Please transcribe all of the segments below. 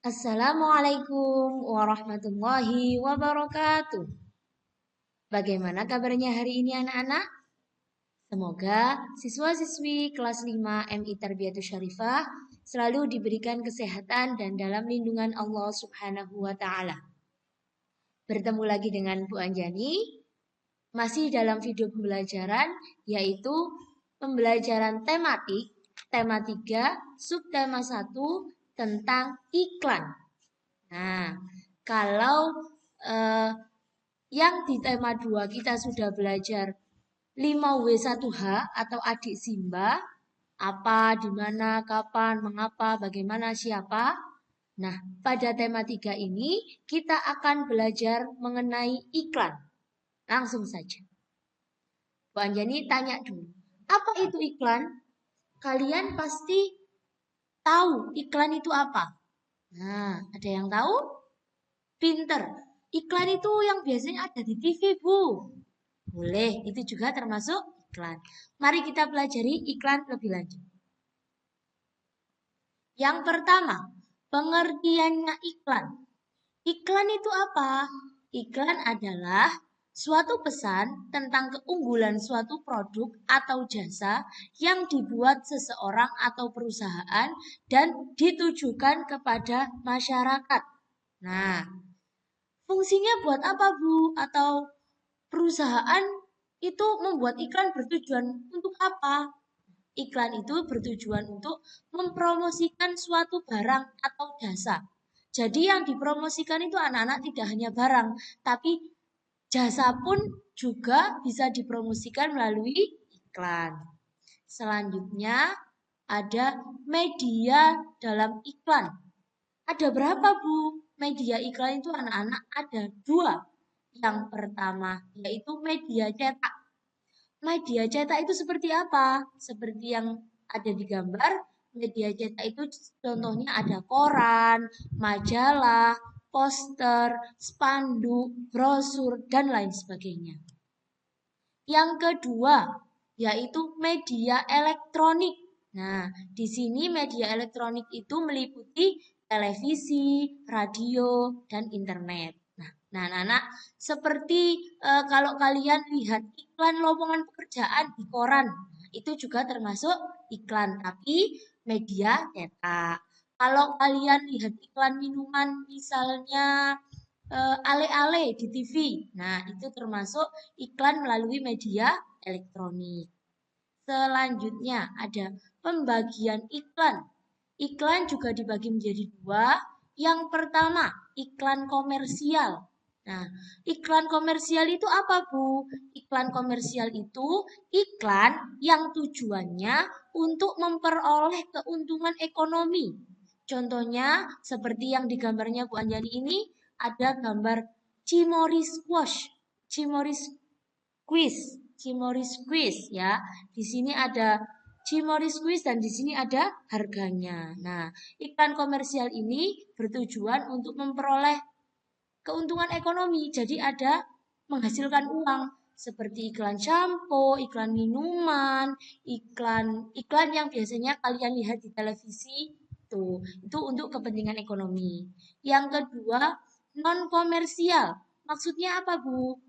Assalamualaikum warahmatullahi wabarakatuh. Bagaimana kabarnya hari ini anak-anak? Semoga siswa-siswi kelas 5 MI Tarbiyatus Syarifah selalu diberikan kesehatan dan dalam lindungan Allah Subhanahu wa taala. Bertemu lagi dengan Bu Anjani masih dalam video pembelajaran yaitu pembelajaran tematik tema 3 subtema 1 tentang iklan. Nah, kalau eh, yang di tema 2 kita sudah belajar 5W1H atau adik Simba, apa, di mana, kapan, mengapa, bagaimana, siapa. Nah, pada tema 3 ini kita akan belajar mengenai iklan. Langsung saja. Bu Anjani tanya dulu, apa itu iklan? Kalian pasti tahu iklan itu apa? Nah, ada yang tahu? Pinter. Iklan itu yang biasanya ada di TV, Bu. Boleh, itu juga termasuk iklan. Mari kita pelajari iklan lebih lanjut. Yang pertama, pengertiannya iklan. Iklan itu apa? Iklan adalah suatu pesan tentang keunggulan suatu produk atau jasa yang dibuat seseorang atau perusahaan dan ditujukan kepada masyarakat. Nah, fungsinya buat apa, Bu? Atau perusahaan itu membuat iklan bertujuan untuk apa? Iklan itu bertujuan untuk mempromosikan suatu barang atau jasa. Jadi yang dipromosikan itu anak-anak tidak hanya barang, tapi jasa pun juga bisa dipromosikan melalui iklan. Selanjutnya ada media dalam iklan. Ada berapa, Bu? Media iklan itu anak-anak ada dua. Yang pertama yaitu media cetak. Media cetak itu seperti apa? Seperti yang ada di gambar, media cetak itu contohnya ada koran, majalah, poster, spanduk, brosur, dan lain sebagainya. Yang kedua, yaitu media elektronik. Nah, di sini media elektronik itu meliputi televisi, radio, dan internet. Nah, anak-anak, seperti kalau kalian lihat iklan lowongan pekerjaan di koran, itu juga termasuk iklan, tapi media cetak. Kalau kalian lihat iklan minuman, misalnya ale-ale di TV, nah itu termasuk iklan melalui media elektronik. Selanjutnya ada pembagian iklan. Iklan juga dibagi menjadi dua. Yang pertama, iklan komersial. Nah, iklan komersial itu apa, Bu? Iklan komersial itu iklan yang tujuannya untuk memperoleh keuntungan ekonomi. Contohnya, seperti yang di gambarnya Bu Anjani ini, ada gambar Cimory Squash, Cimory Squeeze, Cimory Squeeze ya. Di sini ada Cimory Squeeze dan di sini ada harganya. Nah, iklan komersial ini bertujuan untuk memperoleh keuntungan ekonomi. Jadi ada menghasilkan uang seperti iklan shampoo, iklan minuman, iklan yang biasanya kalian lihat di televisi itu untuk kepentingan ekonomi. Yang kedua, non komersial. Maksudnya apa, Bu?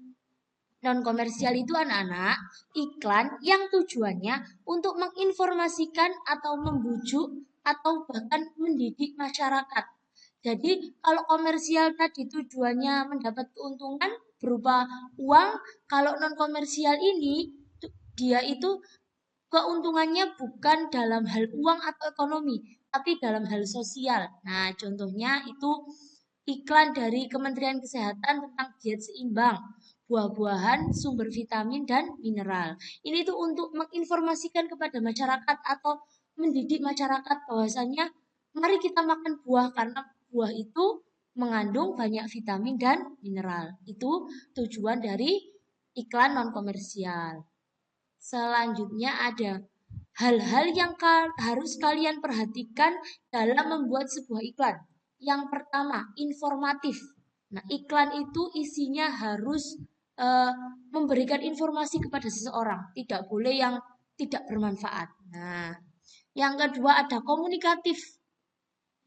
Non komersial itu anak-anak iklan yang tujuannya untuk menginformasikan atau membujuk atau bahkan mendidik masyarakat. Jadi kalau komersial tadi tujuannya mendapat keuntungan berupa uang, kalau non komersial ini dia itu keuntungannya bukan dalam hal uang atau ekonomi, tapi dalam hal sosial. Nah, contohnya itu iklan dari Kementerian Kesehatan tentang diet seimbang, buah-buahan, sumber vitamin dan mineral. Ini tuh untuk menginformasikan kepada masyarakat atau mendidik masyarakat bahwasanya mari kita makan buah karena buah itu mengandung banyak vitamin dan mineral. Itu tujuan dari iklan non komersial. Selanjutnya ada hal-hal yang harus kalian perhatikan dalam membuat sebuah iklan. Yang pertama, informatif. Nah, iklan itu isinya harus eh, memberikan informasi kepada seseorang, tidak boleh yang tidak bermanfaat. Nah, yang kedua ada komunikatif.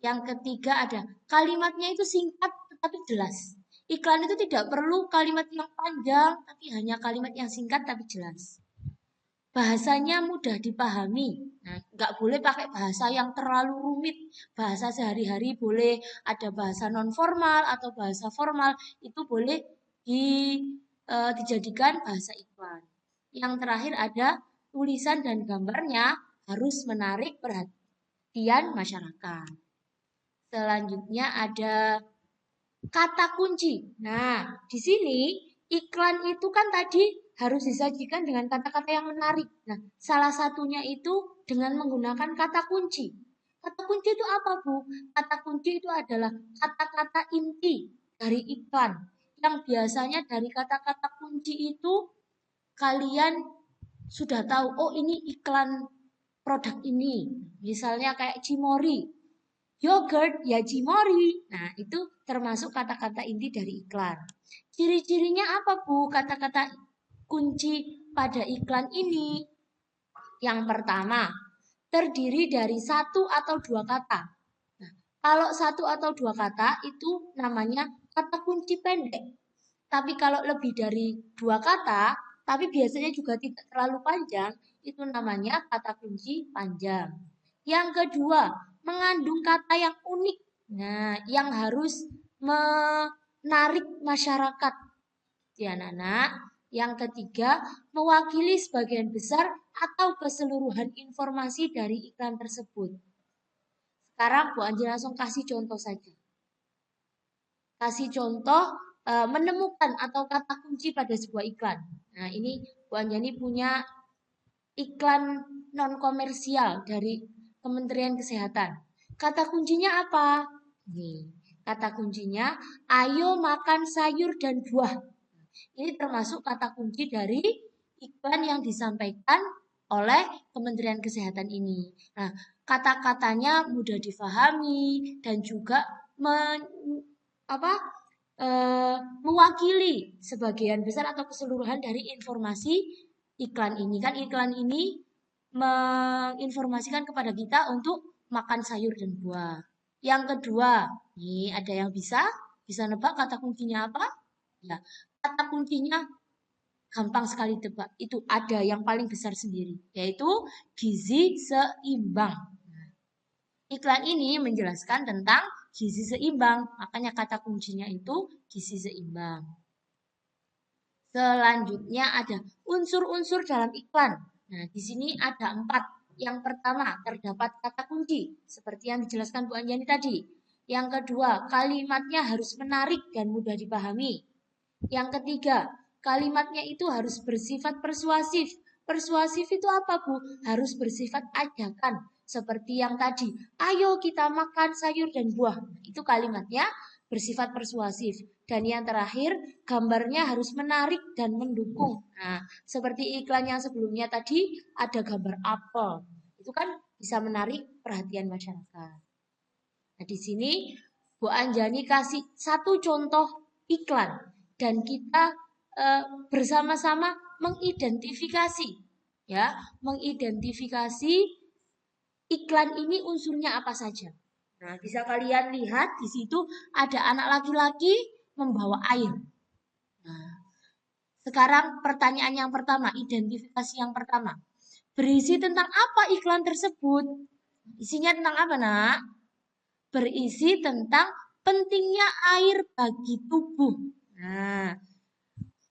Yang ketiga ada kalimatnya itu singkat tetapi jelas. Iklan itu tidak perlu kalimat yang panjang, tapi hanya kalimat yang singkat tapi jelas. Bahasanya mudah dipahami. Nah, nggak boleh pakai bahasa yang terlalu rumit. Bahasa sehari-hari boleh, ada bahasa non formal atau bahasa formal, itu boleh dijadikan bahasa iklan. Yang terakhir ada tulisan dan gambarnya harus menarik perhatian masyarakat. Selanjutnya ada kata kunci. Nah, di sini iklan itu kan tadi harus disajikan dengan kata-kata yang menarik. Nah, salah satunya itu dengan menggunakan kata kunci. Kata kunci itu apa, Bu? Kata kunci itu adalah kata-kata inti dari iklan. Yang biasanya dari kata-kata kunci itu kalian sudah tahu, oh ini iklan produk ini. Misalnya kayak Cimori. Yogurt ya Cimori. Nah, itu termasuk kata-kata inti dari iklan. Ciri-cirinya apa, Bu? Kata-kata kunci pada iklan ini. Yang pertama, terdiri dari satu atau dua kata. Nah, kalau satu atau dua kata itu namanya kata kunci pendek. Tapi kalau lebih dari dua kata, tapi biasanya juga tidak terlalu panjang, itu namanya kata kunci panjang. Yang kedua, mengandung kata yang unik. Nah, yang harus menarik masyarakat. Ya, anak-anak. Yang ketiga, mewakili sebagian besar atau keseluruhan informasi dari iklan tersebut. Sekarang Bu Anji langsung kasih contoh saja. Kasih contoh menemukan atau kata kunci pada sebuah iklan. Nah, ini Bu Anjani punya iklan non komersial dari Kementerian Kesehatan. Kata kuncinya apa? Nih, kata kuncinya ayo makan sayur dan buah. Ini termasuk kata kunci dari iklan yang disampaikan oleh Kementerian Kesehatan ini. Nah, kata-katanya mudah difahami dan juga apa mewakili sebagian besar atau keseluruhan dari informasi iklan ini. Kan iklan ini menginformasikan kepada kita untuk makan sayur dan buah. Yang kedua, nih ada yang bisa nebak kata kuncinya apa? Ya, kata kuncinya gampang sekali tebak. Itu ada yang paling besar sendiri, yaitu gizi seimbang. Iklan ini menjelaskan tentang gizi seimbang, makanya kata kuncinya itu gizi seimbang. Selanjutnya ada unsur-unsur dalam iklan. Nah, di sini ada 4. Yang pertama, terdapat kata kunci, seperti yang dijelaskan Bu Anjani tadi. Yang kedua, kalimatnya harus menarik dan mudah dipahami. Yang ketiga, kalimatnya itu harus bersifat persuasif. Persuasif itu apa, Bu? Harus bersifat ajakan. Seperti yang tadi, ayo kita makan sayur dan buah. Itu kalimatnya bersifat persuasif. Dan yang terakhir, gambarnya harus menarik dan mendukung. Nah, seperti iklan yang sebelumnya tadi, ada gambar apel. Itu kan bisa menarik perhatian masyarakat. Nah, di sini Bu Anjani kasih satu contoh iklan. Dan kita bersama-sama mengidentifikasi. Ya, mengidentifikasi iklan ini unsurnya apa saja. Nah, bisa kalian lihat di situ ada anak laki-laki membawa air. Nah, sekarang pertanyaan yang pertama, identifikasi yang pertama. Berisi tentang apa iklan tersebut? Isinya tentang apa, Nak? Berisi tentang pentingnya air bagi tubuh. Nah,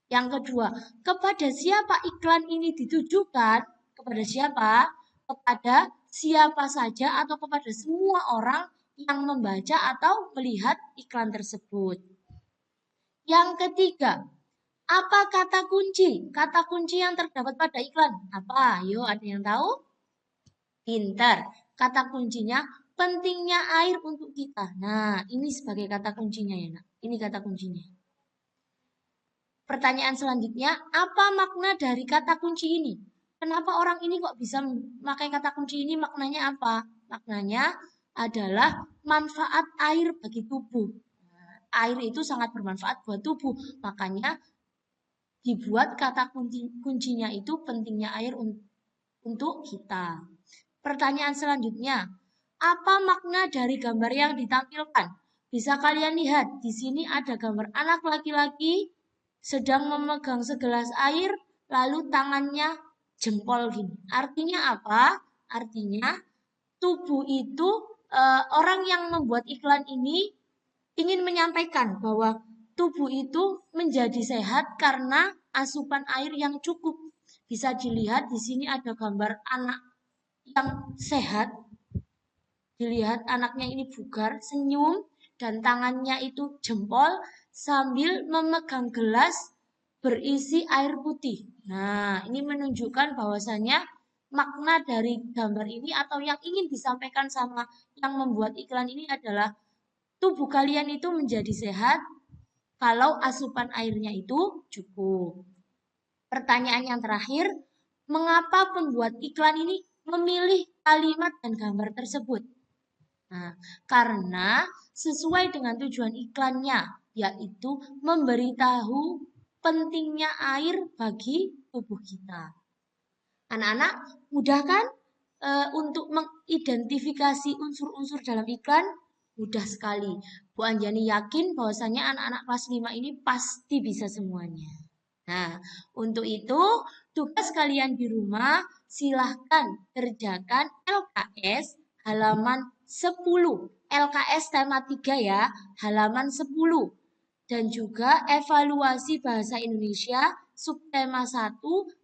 yang kedua, kepada siapa iklan ini ditujukan? Kepada siapa? Kepada siapa saja atau kepada semua orang yang membaca atau melihat iklan tersebut. Yang ketiga, apa kata kunci? Kata kunci yang terdapat pada iklan. Apa? Yo, ada yang tahu? Pintar. Kata kuncinya pentingnya air untuk kita. Nah, ini sebagai kata kuncinya ya, Nak. Ini kata kuncinya. Pertanyaan selanjutnya, apa makna dari kata kunci ini? Kenapa orang ini kok bisa memakai kata kunci ini? Maknanya apa? Maknanya adalah manfaat air bagi tubuh. Air itu sangat bermanfaat buat tubuh. Makanya dibuat kata kuncinya itu pentingnya air untuk kita. Pertanyaan selanjutnya, Apa makna dari gambar yang ditampilkan? Bisa kalian lihat, di sini ada gambar anak laki-laki sedang memegang segelas air, lalu tangannya jempol gini. Artinya apa? Artinya tubuh itu orang yang membuat iklan ini ingin menyampaikan bahwa tubuh itu menjadi sehat karena asupan air yang cukup. Bisa dilihat di sini ada gambar anak yang sehat. Dilihat anaknya ini bugar, senyum, dan tangannya itu jempol sambil memegang gelas berisi air putih. Nah, ini menunjukkan bahwasannya makna dari gambar ini atau yang ingin disampaikan sama yang membuat iklan ini adalah tubuh kalian itu menjadi sehat kalau asupan airnya itu cukup. Pertanyaan yang terakhir, mengapa pembuat iklan ini memilih kalimat dan gambar tersebut? Nah, karena sesuai dengan tujuan iklannya, yaitu memberitahu pentingnya air bagi tubuh kita. Anak-anak, mudah kan untuk mengidentifikasi unsur-unsur dalam iklan? Mudah sekali. Bu Anjani yakin bahwasanya anak-anak kelas 5 ini pasti bisa semuanya. Nah, untuk itu tugas kalian di rumah silahkan kerjakan LKS halaman 10. LKS tema 3 ya, halaman 10. Dan juga evaluasi bahasa Indonesia subtema 1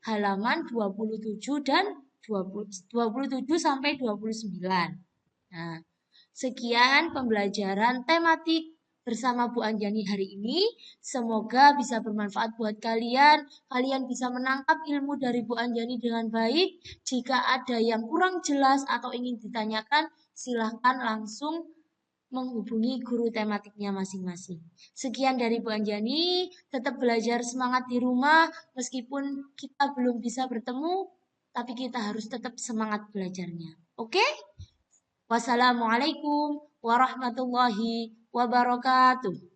halaman 27 dan 27 sampai 29. Nah, sekian pembelajaran tematik bersama Bu Anjani hari ini. Semoga bisa bermanfaat buat kalian. Kalian bisa menangkap ilmu dari Bu Anjani dengan baik. Jika ada yang kurang jelas atau ingin ditanyakan, silahkan langsung menghubungi guru tematiknya masing-masing. Sekian dari Bu Anjani. Tetap belajar semangat di rumah. Meskipun kita belum bisa bertemu, tapi kita harus tetap semangat belajarnya. Oke? Wassalamualaikum warahmatullahi wabarakatuh.